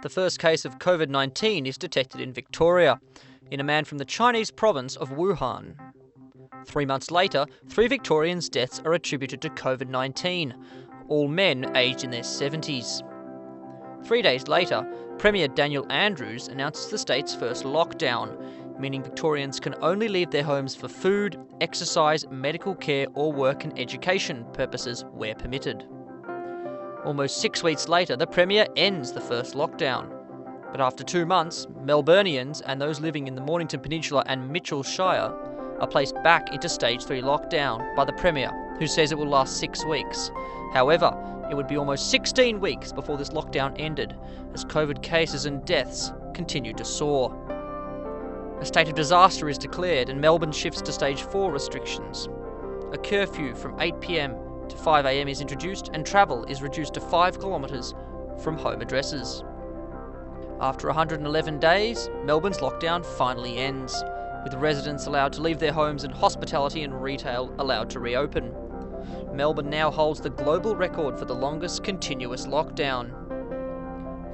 The first case of COVID-19 is detected in Victoria, in a man from the Chinese province of Wuhan. 3 months later, 3 Victorians' deaths are attributed to COVID-19, all men aged in their 70s. 3 days later, Premier Daniel Andrews announces the state's first lockdown, meaning Victorians can only leave their homes for food, exercise, medical care or work and education purposes where permitted. Almost 6 weeks later, the Premier ends the first lockdown. But after 2 months, Melburnians and those living in the Mornington Peninsula and Mitchell Shire are placed back into Stage 3 lockdown by the Premier, who says it will last 6 weeks. However, it would be almost 16 weeks before this lockdown ended, as COVID cases and deaths continued to soar. A state of disaster is declared and Melbourne shifts to Stage 4 restrictions. A curfew from 8 p.m. to 5 a.m. is introduced and travel is reduced to 5 kilometres from home addresses. After 111 days, Melbourne's lockdown finally ends, with residents allowed to leave their homes and hospitality and retail allowed to reopen. Melbourne now holds the global record for the longest continuous lockdown.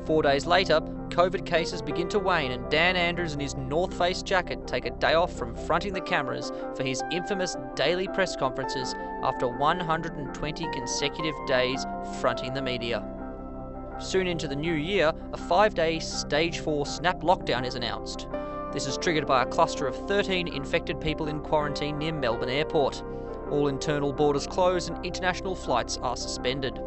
4 days later, COVID cases begin to wane and Dan Andrews in his North Face jacket take a day off from fronting the cameras for his infamous daily press conferences after 120 consecutive days fronting the media. Soon into the new year, a 5-day Stage 4 snap lockdown is announced. This is triggered by a cluster of 13 infected people in quarantine near Melbourne Airport. All internal borders close and international flights are suspended.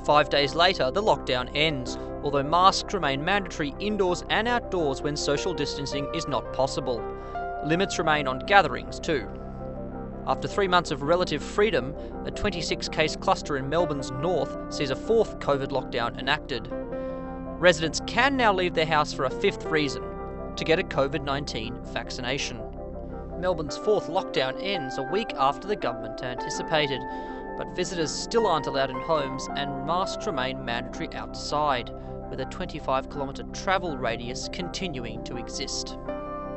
5 days later, the lockdown ends, although masks remain mandatory indoors and outdoors when social distancing is not possible. Limits remain on gatherings too. After 3 months of relative freedom, a 26-case cluster in Melbourne's north sees a 4th COVID lockdown enacted. Residents can now leave their house for a 5th reason: to get a COVID-19 vaccination. Melbourne's 4th lockdown ends a week after the government anticipated, but visitors still aren't allowed in homes and masks remain mandatory outside, with a 25-kilometre travel radius continuing to exist.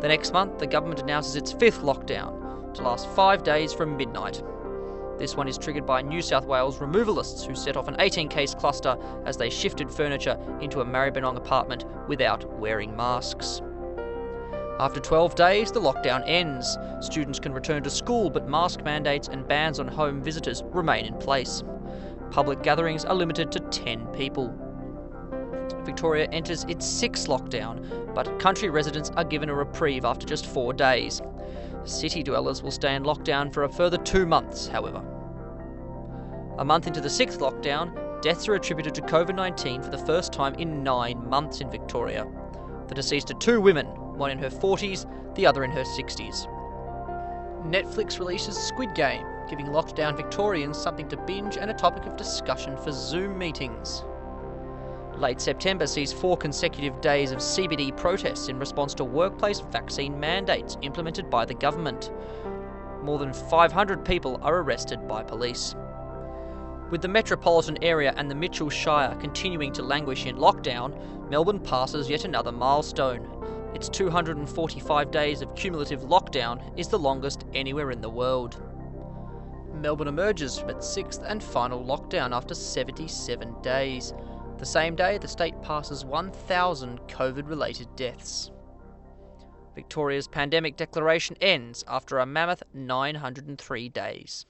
The next month, the government announces its 5th lockdown, to last 5 days from midnight. This one is triggered by New South Wales removalists who set off an 18-case cluster as they shifted furniture into a Maribyrnong apartment without wearing masks. After 12 days, the lockdown ends. Students can return to school, but mask mandates and bans on home visitors remain in place. Public gatherings are limited to 10 people. Victoria enters its 6th lockdown, but country residents are given a reprieve after just 4 days. City dwellers will stay in lockdown for a further 2 months, however. A month into the 6th lockdown, deaths are attributed to COVID-19 for the first time in 9 months in Victoria. The deceased are 2 women, one in her 40s, the other in her 60s. Netflix releases Squid Game, giving lockdown Victorians something to binge and a topic of discussion for Zoom meetings. Late September sees 4 consecutive days of CBD protests in response to workplace vaccine mandates implemented by the government. More than 500 people are arrested by police. With the metropolitan area and the Mitchell Shire continuing to languish in lockdown, Melbourne passes yet another milestone. Its 245 days of cumulative lockdown is the longest anywhere in the world. Melbourne emerges from its 6th and final lockdown after 77 days. The same day, the state passes 1,000 COVID-related deaths. Victoria's pandemic declaration ends after a mammoth 903 days.